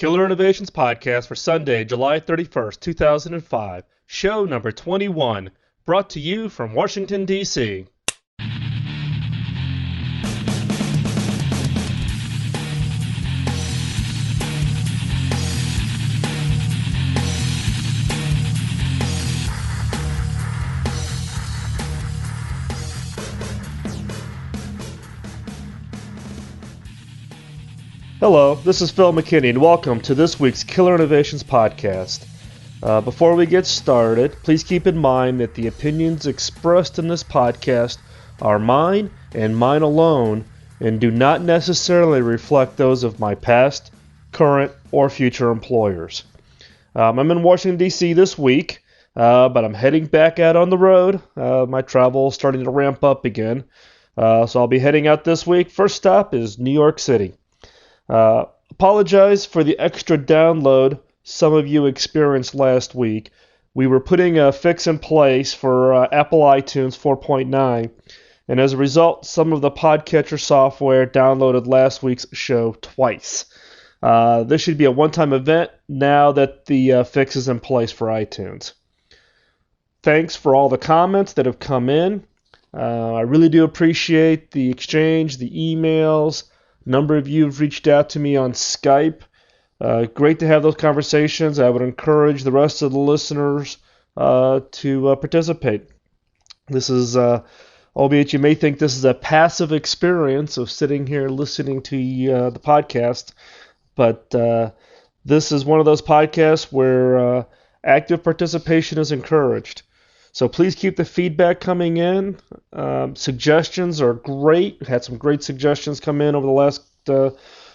Killer Innovations Podcast for Sunday, July 31st, 2005, show number 21, brought to you from Washington, D.C. Hello, this is Phil McKinney, and welcome to this week's Killer Innovations Podcast. Before we get started, please keep in mind that the opinions expressed in this podcast are mine and mine alone, and do not necessarily reflect those of my past, current, or future employers. I'm in Washington, D.C. this week, but I'm heading back out on the road. My travel is starting to ramp up again, so I'll be heading out this week. First stop is New York City. Apologize for the extra download some of you experienced last week. We were putting a fix in place for Apple iTunes 4.9, and as a result, some of the podcatcher software downloaded last week's show twice. This should be a one-time event now that the fix is in place for iTunes. Thanks for all the comments that have come in. I really do appreciate the exchange, the emails. A number of you have reached out to me on Skype. Great to have those conversations. I would encourage the rest of the listeners to participate. This is, albeit you may think this is a passive experience of sitting here listening to the podcast, but this is one of those podcasts where active participation is encouraged. So please keep the feedback coming in. Suggestions are great. We've had some great suggestions come in over the last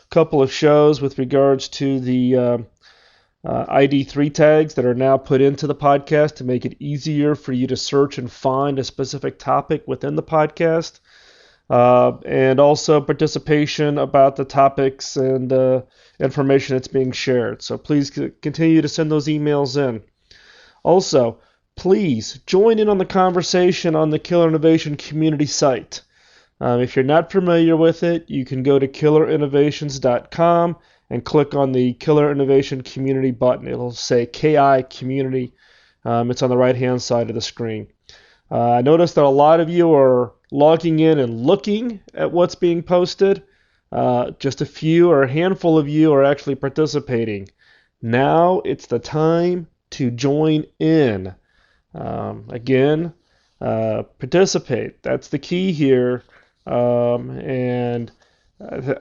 couple of shows with regards to the ID3 tags that are now put into the podcast to make it easier for you to search and find a specific topic within the podcast. And also participation about the topics and information that's being shared. So please continue to send those emails in. Also, please join in on the conversation on the Killer Innovation community site. If you're not familiar with it, you can go to killerinnovations.com and click on the Killer Innovation Community button. It'll say KI Community. It's on the right-hand side of the screen. I noticed that a lot of you are logging in and looking at what's being posted. Just a few or a handful of you are actually participating. Now it's the time to join in. Again, participate. That's the key here, and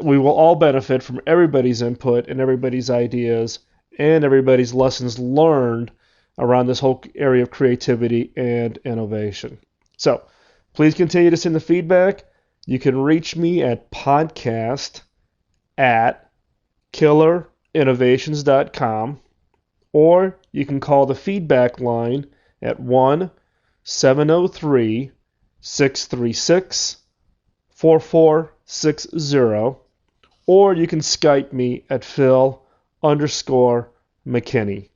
we will all benefit from everybody's input and everybody's ideas and everybody's lessons learned around this whole area of creativity and innovation. So please continue to send the feedback. You can reach me at podcast@killerinnovations.com, or you can call the feedback line at 1-703-636-4460, or you can Skype me at Phil_McKinney.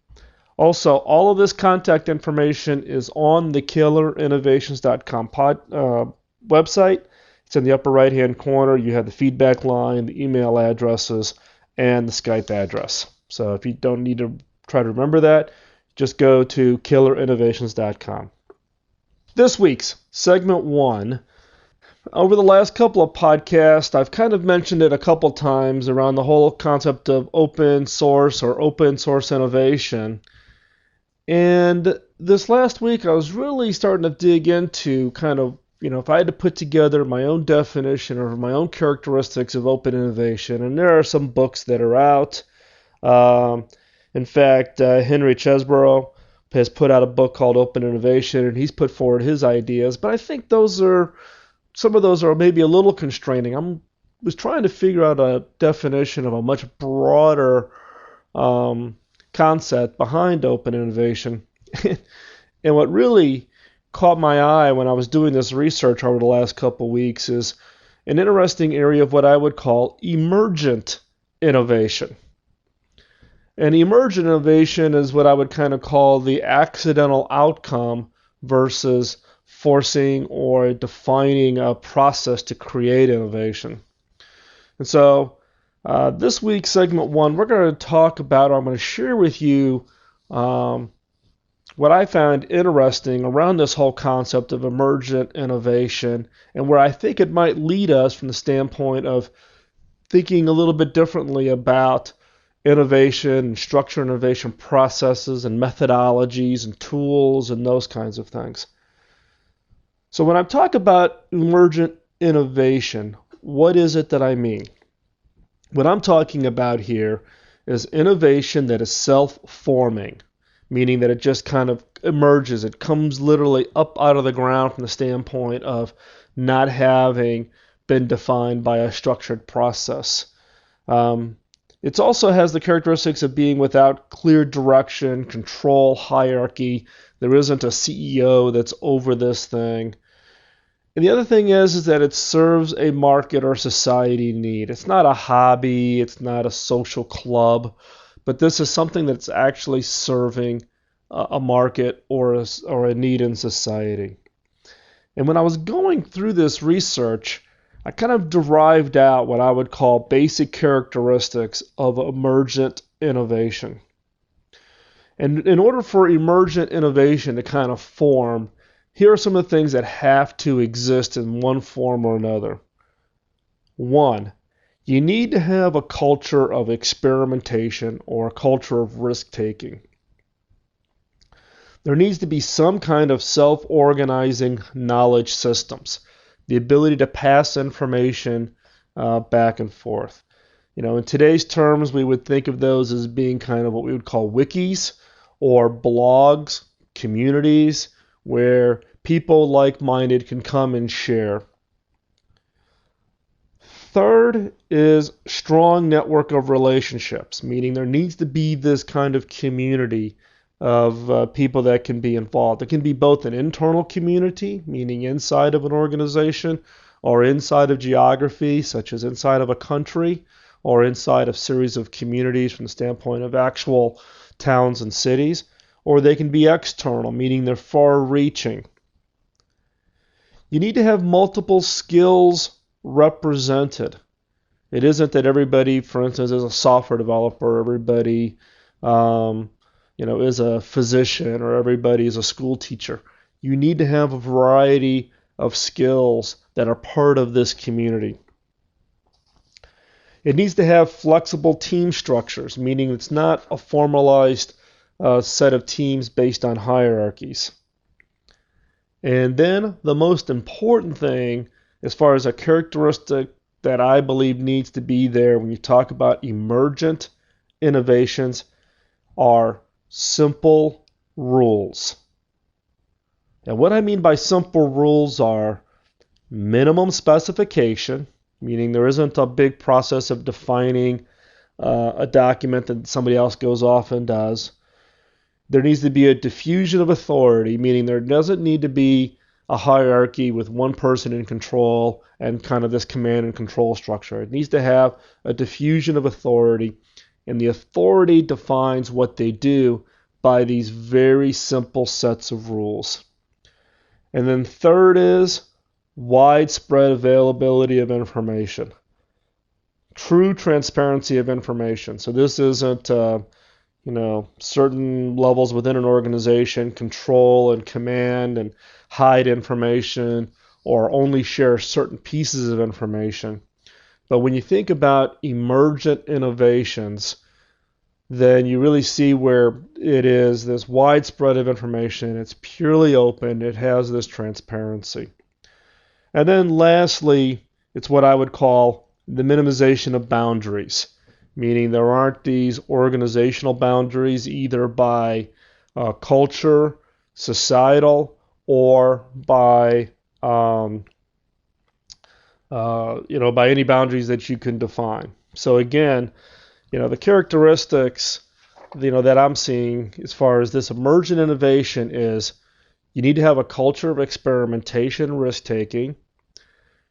Also, all of this contact information is on the killerinnovations.com website. It's in the upper right-hand corner. You have the feedback line, the email addresses, and the Skype address. So if you don't need to try to remember that, just go to killerinnovations.com. This week's segment 1. Over the last couple of podcasts, I've kind of mentioned it a couple times around the whole concept of open source or open source innovation. And this last week, I was really starting to dig into kind of, if I had to put together my own definition or my own characteristics of open innovation. And there are some books that are out. In fact, Henry Chesbrough has put out a book called Open Innovation, and he's put forward his ideas. But I think some of those are maybe a little constraining. I was trying to figure out a definition of a much broader concept behind open innovation. And what really caught my eye when I was doing this research over the last couple of weeks is an interesting area of what I would call emergent innovation. And emergent innovation is what I would kind of call the accidental outcome versus forcing or defining a process to create innovation. And so This week, segment one, we're going to talk about, or I'm going to share with you what I found interesting around this whole concept of emergent innovation and where I think it might lead us from the standpoint of thinking a little bit differently about innovation and structured innovation processes and methodologies and tools and those kinds of things. So when I talk about emergent innovation, what is it that I mean? What I'm talking about here is innovation that is self-forming, meaning that it just kind of emerges. It comes literally up out of the ground from the standpoint of not having been defined by a structured process. It also has the characteristics of being without clear direction, control, hierarchy. There isn't a CEO that's over this thing. And the other thing is that it serves a market or society need. It's not a hobby, it's not a social club, but this is something that's actually serving a market or a need in society. And when I was going through this research, I kind of derived out what I would call basic characteristics of emergent innovation. And in order for emergent innovation to kind of form, here are some of the things that have to exist in one form or another. One, you need to have a culture of experimentation or a culture of risk-taking. There needs to be some kind of self-organizing knowledge systems, the ability to pass information back and forth. In today's terms, we would think of those as being kind of what we would call wikis or blogs, communities, where people like-minded can come and share. Third is strong network of relationships, meaning there needs to be this kind of community of people that can be involved. It can be both an internal community, meaning inside of an organization, or inside of geography, such as inside of a country, or inside of series of communities from the standpoint of actual towns and cities, or they can be external, meaning they're far-reaching. You need to have multiple skills represented. It isn't that everybody, for instance, is a software developer, everybody is a physician, or everybody is a school teacher. You need to have a variety of skills that are part of this community. It needs to have flexible team structures, meaning it's not a formalized set of teams based on hierarchies. And then the most important thing, as far as a characteristic that I believe needs to be there when you talk about emergent innovations, are simple rules. And what I mean by simple rules are minimum specification, meaning there isn't a big process of defining a document that somebody else goes off and does. There needs to be a diffusion of authority, meaning there doesn't need to be a hierarchy with one person in control and kind of this command and control structure. It needs to have a diffusion of authority, and the authority defines what they do by these very simple sets of rules. And then third is widespread availability of information. True transparency of information. So this isn't certain levels within an organization control and command and hide information or only share certain pieces of information. But when you think about emergent innovations, then you really see where it is this widespread of information. It's purely open. It has this transparency. And then lastly, it's what I would call the minimization of boundaries, meaning there aren't these organizational boundaries either by culture, societal, or by by any boundaries that you can define. So again, the characteristics that I'm seeing as far as this emergent innovation is you need to have a culture of experimentation, risk-taking.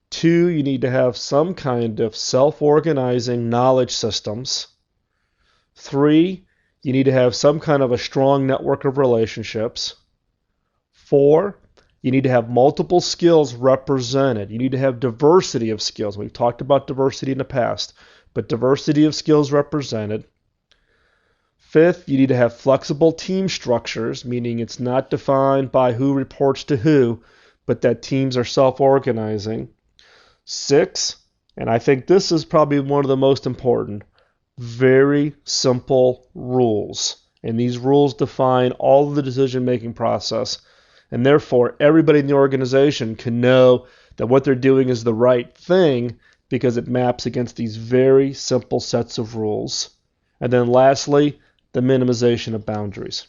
2, you need to have some kind of self-organizing knowledge systems. 3, you need to have some kind of a strong network of relationships. 4, you need to have multiple skills represented. You need to have diversity of skills. We've talked about diversity in the past. but diversity of skills represented. Fifth, you need to have flexible team structures, meaning it's not defined by who reports to who, but that teams are self-organizing. Six, and I think this is probably one of the most important, very simple rules. And these rules define all of the decision-making process. And therefore, everybody in the organization can know that what they're doing is the right thing because it maps against these very simple sets of rules. And then lastly, the minimization of boundaries.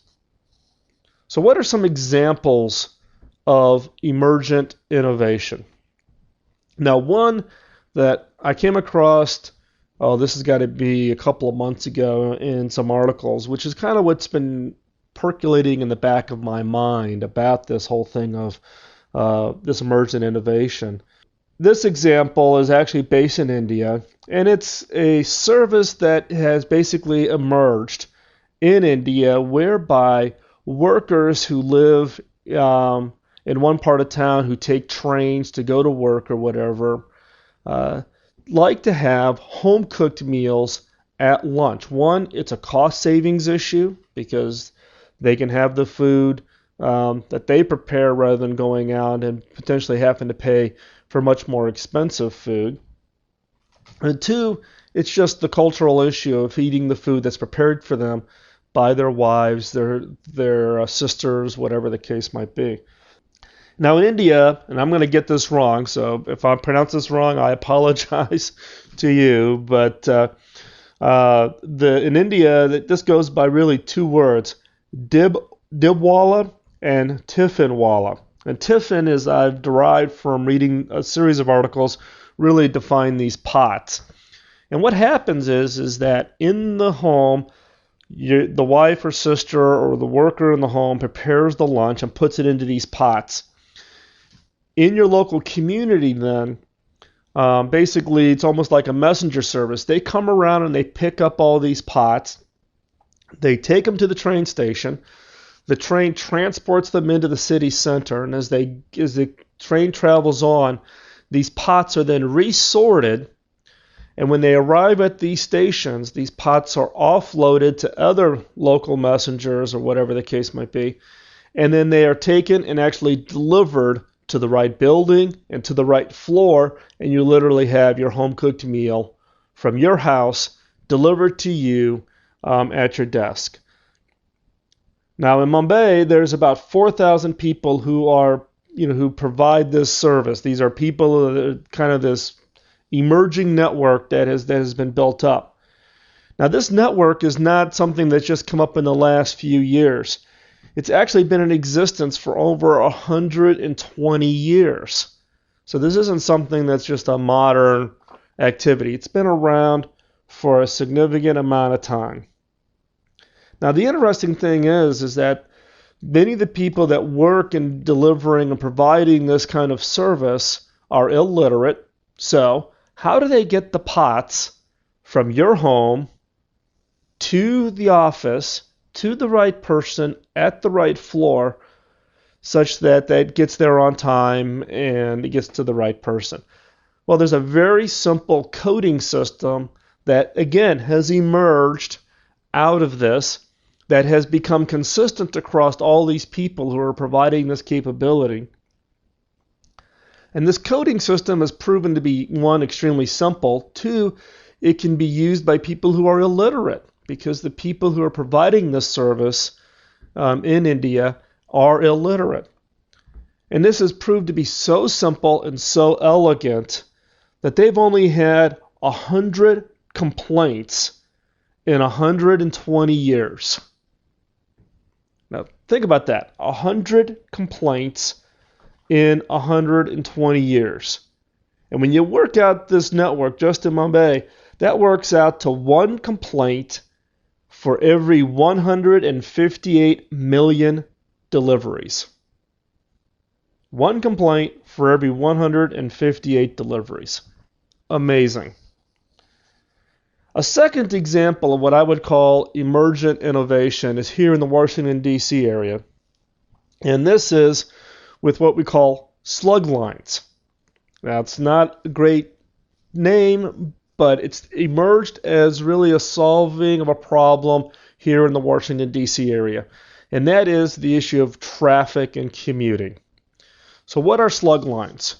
So what are some examples of emergent innovation? Now, one that I came across, this has got to be a couple of months ago in some articles, which is kind of what's been percolating in the back of my mind about this whole thing of this emergent innovation. This example is actually based in India, and it's a service that has basically emerged in India whereby workers who live in one part of town who take trains to go to work or whatever like to have home-cooked meals at lunch. One, it's a cost savings issue because they can have the food that they prepare rather than going out and potentially having to pay for much more expensive food. And two, it's just the cultural issue of eating the food that's prepared for them by their wives, their sisters, whatever the case might be. Now in India, and I'm going to get this wrong, so if I pronounce this wrong, I apologize to you, but in India, this goes by really two words, dibwala and tiffinwala. And tiffin is I've derived from reading a series of articles really define these pots. And what happens is that in the home, the wife or sister or the worker in the home prepares the lunch and puts it into these pots. In your local community then, basically it's almost like a messenger service. They come around and they pick up all these pots. They take them to the train station. The train transports them into the city center, and as the train travels on, these pots are then resorted, and when they arrive at these stations, these pots are offloaded to other local messengers or whatever the case might be, and then they are taken and actually delivered to the right building and to the right floor, and you literally have your home-cooked meal from your house delivered to you at your desk. Now in Mumbai, there's about 4,000 people who provide this service. These are people, kind of this emerging network that has been built up. Now this network is not something that's just come up in the last few years. It's actually been in existence for over 120 years. So this isn't something that's just a modern activity. It's been around for a significant amount of time. Now the interesting thing is that many of the people that work in delivering and providing this kind of service are illiterate. So how do they get the pots from your home to the office, to the right person at the right floor, such that that gets there on time and it gets to the right person? Well, there's a very simple coding system that, again, has emerged out of this, that has become consistent across all these people who are providing this capability. And this coding system has proven to be, one, extremely simple. Two, it can be used by people who are illiterate, because the people who are providing this service in India are illiterate. And this has proved to be so simple and so elegant that they've only had 100 complaints in 120 years. Now, think about that. 100 complaints in 120 years. And when you work out this network just in Mumbai, that works out to one complaint for every 158 million deliveries. One complaint for every 158 deliveries. Amazing. A second example of what I would call emergent innovation is here in the Washington, D.C. area. And this is with what we call slug lines. Now, it's not a great name, but it's emerged as really a solving of a problem here in the Washington, D.C. area, and that is the issue of traffic and commuting. So what are slug lines?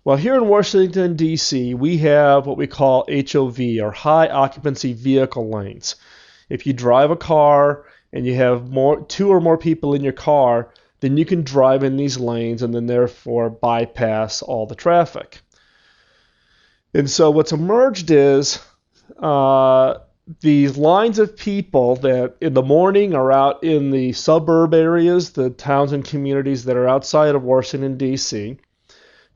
Well, here in Washington, D.C., we have what we call HOV, or high occupancy vehicle lanes. If you drive a car and you have two or more people in your car, then you can drive in these lanes and then therefore bypass all the traffic. And so what's emerged is these lines of people that in the morning are out in the suburb areas, the towns and communities that are outside of Washington, D.C.,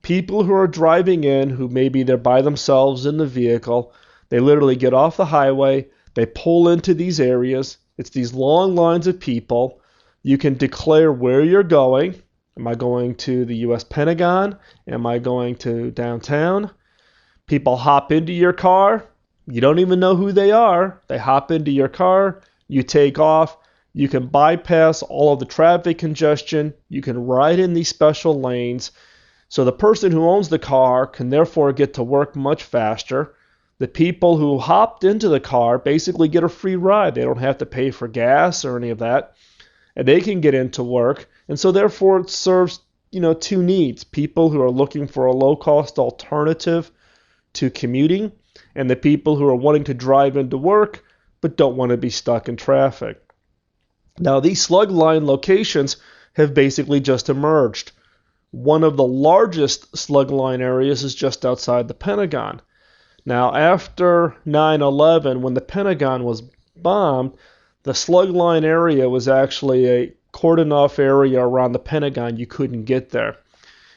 people who are driving in who maybe they're by themselves in the vehicle, they literally get off the highway, they pull into these areas. It's these long lines of people. You can declare where you're going. Am I going to the U.S. Pentagon? Am I going to downtown? People hop into your car. You don't even know who they are. They hop into your car. You take off. You can bypass all of the traffic congestion. You can ride in these special lanes. So the person who owns the car can therefore get to work much faster. The people who hopped into the car basically get a free ride. They don't have to pay for gas or any of that. And they can get into work. And so therefore it serves, two needs. People who are looking for a low-cost alternative to commuting, and the people who are wanting to drive into work but don't want to be stuck in traffic. Now, these slug line locations have basically just emerged. One of the largest slug line areas is just outside the Pentagon. Now, after 9/11, when the Pentagon was bombed, the slug line area was actually a cordoned off area around the Pentagon. You couldn't get there.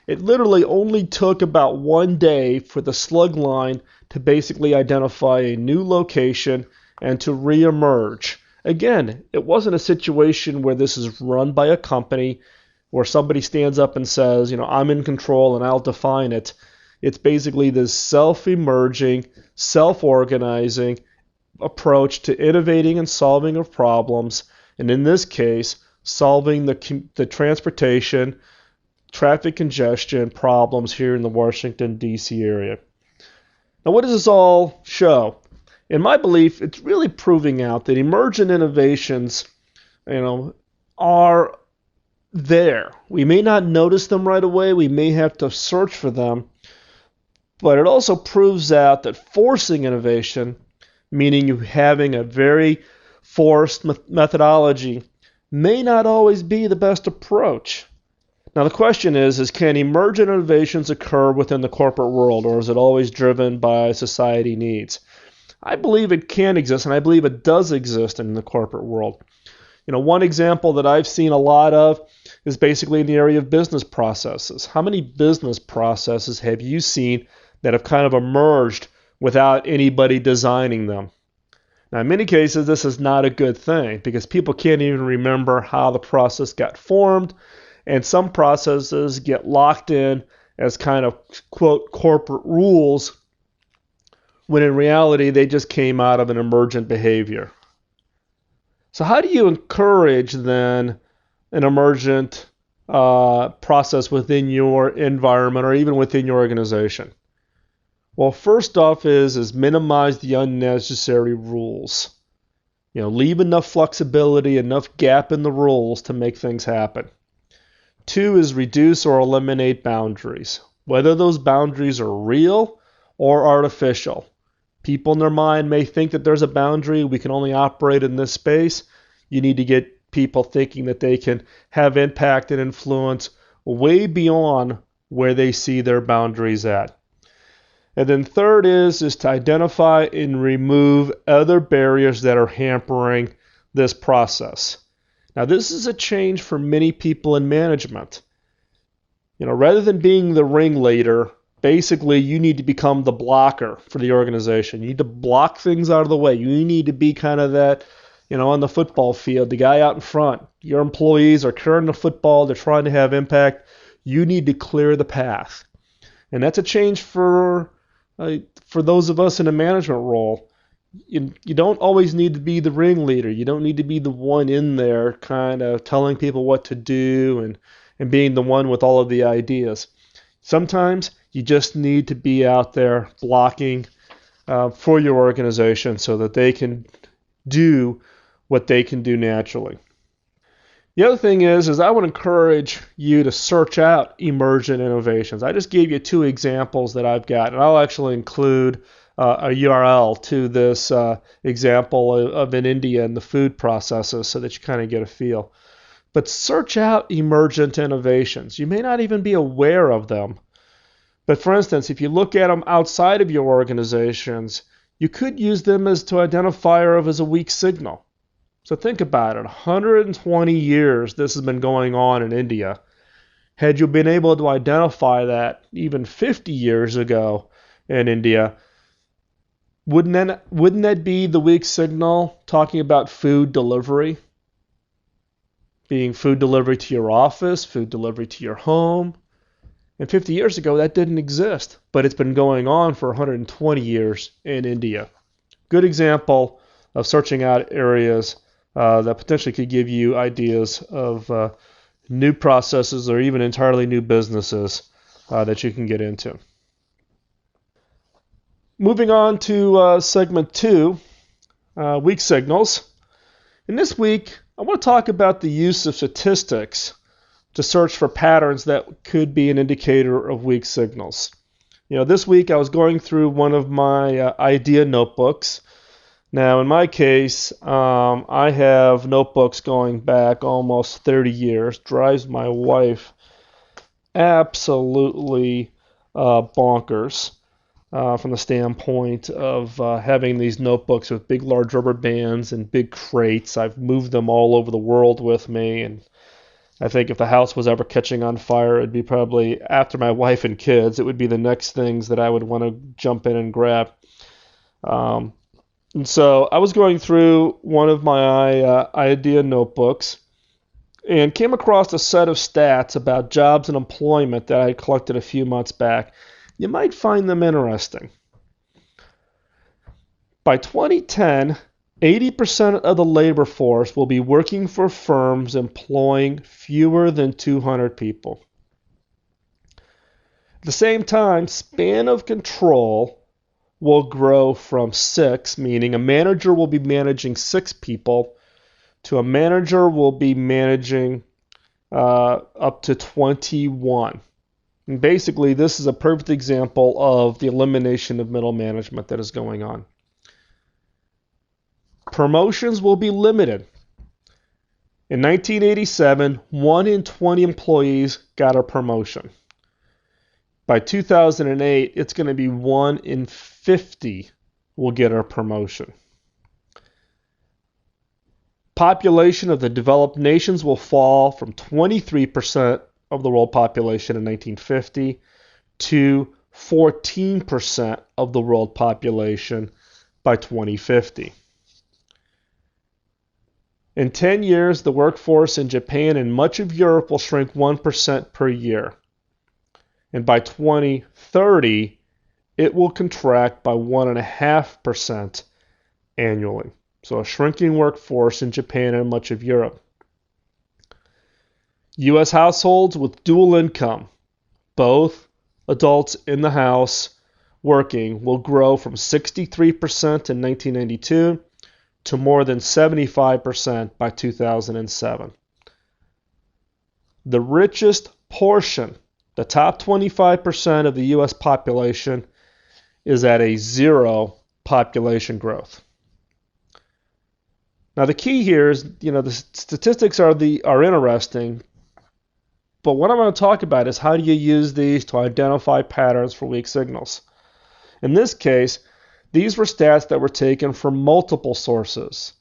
It literally only took about 1 day for the slug line to basically identify a new location and to reemerge. Again, it wasn't a situation where this is run by a company where somebody stands up and says, I'm in control and I'll define it. It's basically this self-emerging, self-organizing approach to innovating and solving of problems, and in this case, solving the transportation, traffic congestion problems here in the Washington, D.C. area. Now, what does this all show? In my belief, it's really proving out that emergent innovations, are there. We may not notice them right away. We may have to search for them. But it also proves out that forcing innovation, meaning you having a very forced methodology, may not always be the best approach. Now the question is can emergent innovations occur within the corporate world, or is it always driven by society needs? I believe it can exist, and I believe it does exist in the corporate world. One example that I've seen a lot of is basically in the area of business processes. How many business processes have you seen that have kind of emerged without anybody designing them? Now, in many cases, this is not a good thing because people can't even remember how the process got formed, and some processes get locked in as kind of, quote, corporate rules, when in reality, they just came out of an emergent behavior. So how do you encourage, then, an emergent process within your environment or even within your organization? Well, first off is minimize the unnecessary rules. Leave enough flexibility, enough gap in the rules to make things happen. 2 is reduce or eliminate boundaries, whether those boundaries are real or artificial. People in their mind may think that there's a boundary, we can only operate in this space. You need to get people thinking that they can have impact and influence way beyond where they see their boundaries at. And then third is to identify and remove other barriers that are hampering this process. Now, this is a change for many people in management. Rather than being the ringleader, basically you need to become the blocker for the organization. You need to block things out of the way. You need to be kind of that, on the football field, the guy out in front. Your employees are carrying the football. They're trying to have impact. You need to clear the path. And that's a change for those of us in a management role. You don't always need to be the ringleader. You don't need to be the one in there kind of telling people what to do and being the one with all of the ideas. Sometimes you just need to be out there blocking for your organization so that they can do what they can do naturally. The other thing is I would encourage you to search out emergent innovations. I just gave you 2 examples that I've got, and I'll actually include a URL to this example of in India and the food processes so that you kind of get a feel. But search out emergent innovations. You may not even be aware of them. But for instance, if you look at them outside of your organizations, you could use them as to identify of as a weak signal. So think about it. 120 years this has been going on in India. Had you been able to identify that even 50 years ago in India, wouldn't that be the weak signal talking about food delivery? Being food delivery to your office, food delivery to your home. And 50 years ago, that didn't exist, but it's been going on for 120 years in India. Good example of searching out areas that potentially could give you ideas of new processes or even entirely new businesses that you can get into. Moving on to segment 2, weak signals. In this week, I want to talk about the use of statistics to search for patterns that could be an indicator of weak signals. This week I was going through one of my idea notebooks. Now, in my case, I have notebooks going back almost 30 years. Drives my wife absolutely bonkers from the standpoint of having these notebooks with big, large rubber bands and big crates. I've moved them all over the world with me, and I think if the house was ever catching on fire, it'd be probably after my wife and kids. It would be the next things that I would want to jump in and grab. And so I was going through one of my idea notebooks and came across a set of stats about jobs and employment that I had collected a few months back. You might find them interesting. By 2010, 80% of the labor force will be working for firms employing fewer than 200 people. At the same time, span of control will grow from 6, meaning a manager will be managing 6 people, to a manager will be managing up to 21. And basically, this is a perfect example of the elimination of middle management that is going on. Promotions will be limited. In 1987, 1 in 20 employees got a promotion. By 2008, it's going to be 1 in 50 will get a promotion. Population of the developed nations will fall from 23% of the world population in 1950 to 14% of the world population by 2050. In 10 years, the workforce in Japan and much of Europe will shrink 1% per year. And by 2030, it will contract by 1.5% annually. So a shrinking workforce in Japan and much of Europe. U.S. households with dual income, both adults in the house working, will grow from 63% in 1992 to more than 75% by 2007. The richest portion, the top 25% of the U.S. population, is at a 0 population growth. Now the key here is, the statistics are interesting, but what I'm going to talk about is how do you use these to identify patterns for weak signals. In this case, these were stats that were taken from multiple sources.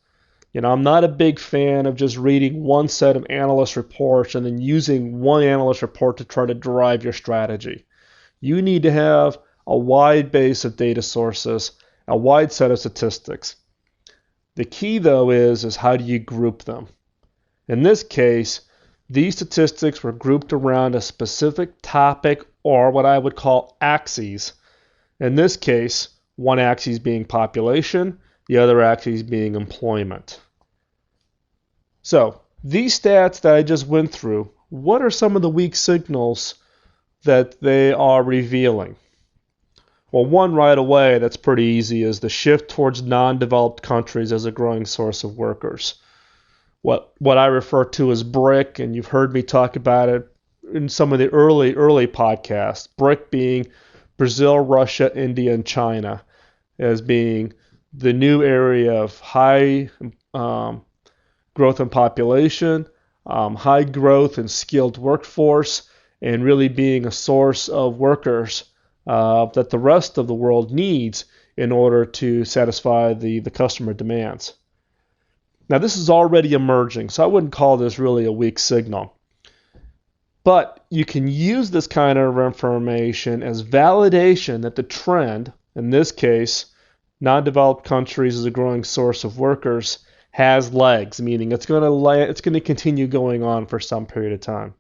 I'm not a big fan of just reading one set of analyst reports and then using one analyst report to try to drive your strategy. You need to have a wide base of data sources, a wide set of statistics. The key, though, is how do you group them? In this case, these statistics were grouped around a specific topic or what I would call axes. In this case, one axis being population, the other axis being employment. So, these stats that I just went through, what are some of the weak signals that they are revealing? Well, one right away that's pretty easy is the shift towards non-developed countries as a growing source of workers. What I refer to as BRIC, and you've heard me talk about it in some of the early podcasts, BRIC being Brazil, Russia, India, and China, as being the new area of high growth in population, high growth and skilled workforce, and really being a source of workers that the rest of the world needs in order to satisfy the customer demands. Now, this is already emerging, so I wouldn't call this really a weak signal. But you can use this kind of information as validation that the trend, in this case, non-developed countries as a growing source of workers, has legs, meaning it's going to continue going on for some period of time.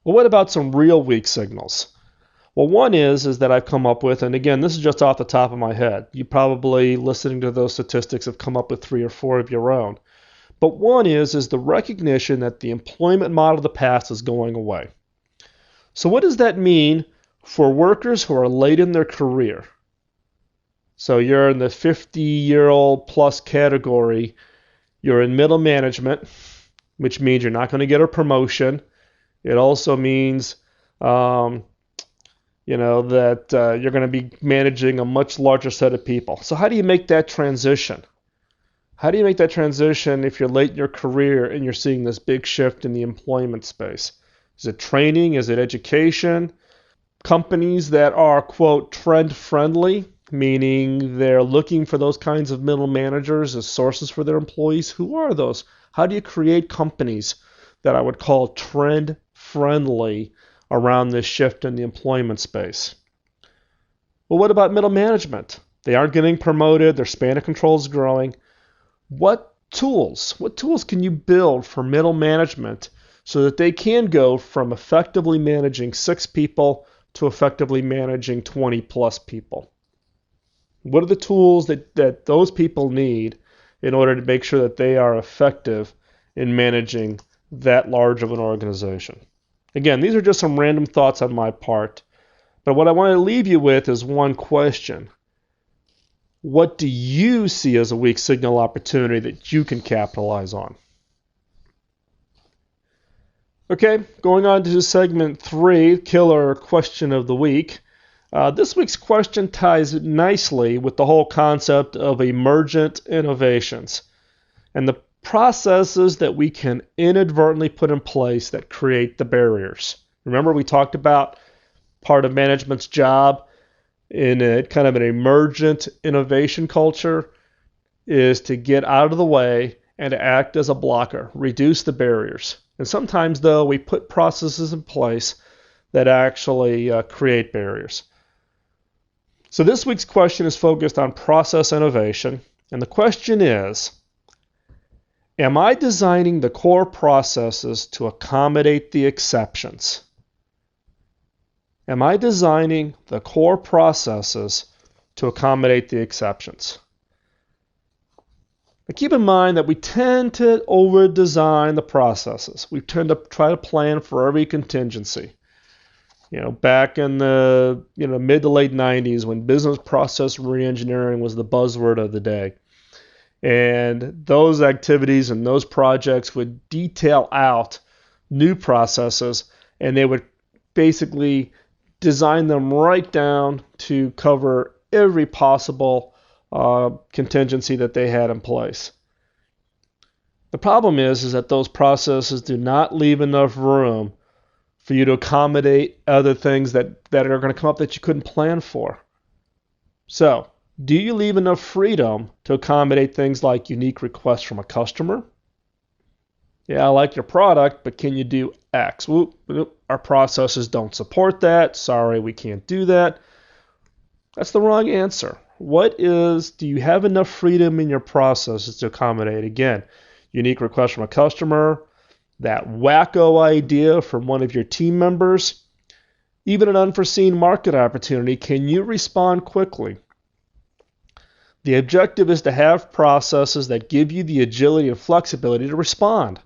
Well, what about some real weak signals? Well, one is that I've come up with, and again, this is just off the top of my head. You probably, listening to those statistics, have come up with 3 or 4 of your own. But one is the recognition that the employment model of the past is going away. So what does that mean for workers who are late in their career? So you're in the 50-year-old plus category. You're in middle management, which means you're not going to get a promotion. It also means that you're going to be managing a much larger set of people. So how do you make that transition? How do you make that transition if you're late in your career and you're seeing this big shift in the employment space? Is it training? Is it education? Companies that are, quote, trend friendly, meaning they're looking for those kinds of middle managers as sources for their employees. Who are those? How do you create companies that I would call trend friendly around this shift in the employment space? Well, what about middle management? They aren't getting promoted. Their span of control is growing. What tools can you build for middle management so that they can go from effectively managing 6 people to effectively managing 20 plus people? What are the tools that those people need in order to make sure that they are effective in managing that large of an organization? Again, these are just some random thoughts on my part, but what I want to leave you with is one question. What do you see as a weak signal opportunity that you can capitalize on? Okay, going on to segment 3, killer question of the week. This week's question ties nicely with the whole concept of emergent innovations and the processes that we can inadvertently put in place that create the barriers. Remember, we talked about part of management's job in a kind of an emergent innovation culture is to get out of the way and to act as a blocker, reduce the barriers. And sometimes, though, we put processes in place that actually create barriers. So this week's question is focused on process innovation, and the question is, am I designing the core processes to accommodate the exceptions? Am I designing the core processes to accommodate the exceptions? Now keep in mind that we tend to over-design the processes. We tend to try to plan for every contingency. Back in the mid to late 90s when business process reengineering was the buzzword of the day. And those activities and those projects would detail out new processes, and they would basically design them right down to cover every possible contingency that they had in place. The problem is that those processes do not leave enough room for you to accommodate other things that are going to come up that you couldn't plan for. So, do you leave enough freedom to accommodate things like unique requests from a customer? Yeah, I like your product, but can you do X? Our processes don't support that. Sorry, we can't do that. That's the wrong answer. Do you have enough freedom in your processes to accommodate, again, unique requests from a customer, that wacko idea from one of your team members, even an unforeseen market opportunity? Can you respond quickly? The objective is to have processes that give you the agility and flexibility to respond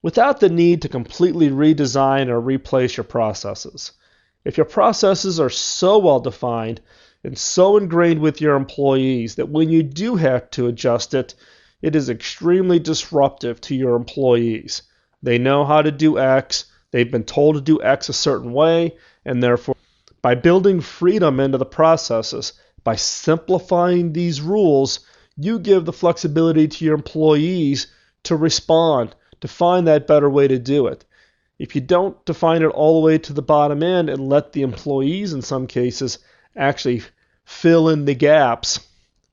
without the need to completely redesign or replace your processes. If your processes are so well defined and so ingrained with your employees that when you do have to adjust it, it is extremely disruptive to your employees. They know how to do X, they've been told to do X a certain way, and therefore, by building freedom into the processes, by simplifying these rules, you give the flexibility to your employees to respond, to find that better way to do it. If you don't define it all the way to the bottom end and let the employees, in some cases, actually fill in the gaps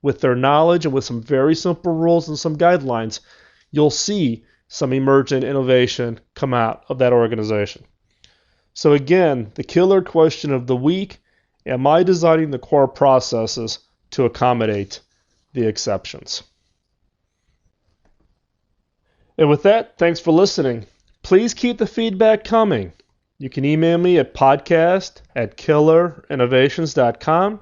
with their knowledge and with some very simple rules and some guidelines, you'll see some emergent innovation come out of that organization. So again, the killer question of the week: am I designing the core processes to accommodate the exceptions? And with that, thanks for listening. Please keep the feedback coming. You can email me at podcast@killerinnovations.com.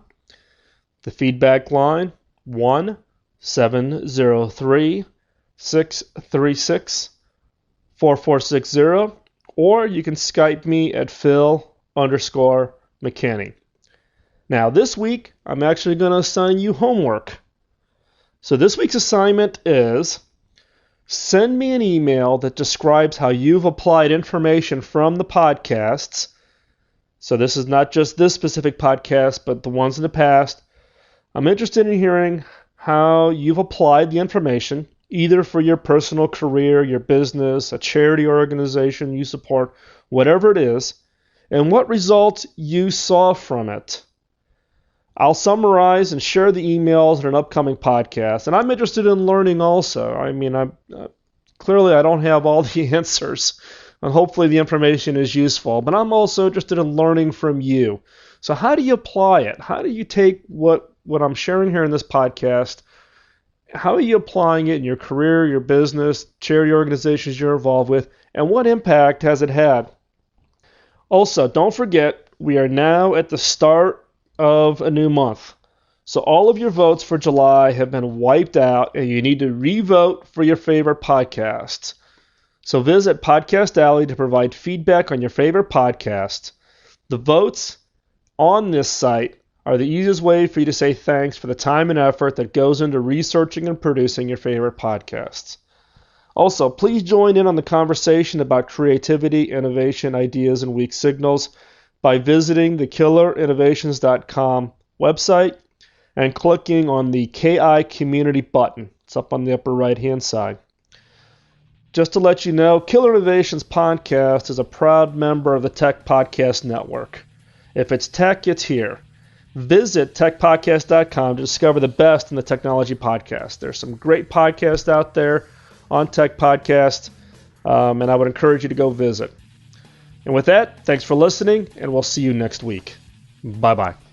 The feedback line, 1-703-636-4460, or you can Skype me at Phil_McKinney. Now, this week, I'm actually going to assign you homework. So this week's assignment is: send me an email that describes how you've applied information from the podcasts. So this is not just this specific podcast, but the ones in the past. I'm interested in hearing how you've applied the information, either for your personal career, your business, a charity organization you support, whatever it is, and what results you saw from it. I'll summarize and share the emails in an upcoming podcast, and I'm interested in learning also. I mean, clearly I don't have all the answers, and hopefully the information is useful, but I'm also interested in learning from you. So how do you apply it? How do you take what I'm sharing here in this podcast? How are you applying it in your career, your business, charity organizations you're involved with, and what impact has it had? Also, don't forget, we are now at the start of a new month. So all of your votes for July have been wiped out, and you need to re-vote for your favorite podcasts. So visit Podcast Alley to provide feedback on your favorite podcasts. The votes on this site are the easiest way for you to say thanks for the time and effort that goes into researching and producing your favorite podcasts. Also, please join in on the conversation about creativity, innovation, ideas, and weak signals by visiting the killerinnovations.com website and clicking on the KI Community button. It's up on the upper right-hand side. Just to let you know, Killer Innovations Podcast is a proud member of the Tech Podcast Network. If it's tech, it's here. Visit techpodcast.com to discover the best in the technology podcast. There's some great podcasts out there on Tech Podcast, and I would encourage you to go visit. And with that, thanks for listening, and we'll see you next week. Bye-bye.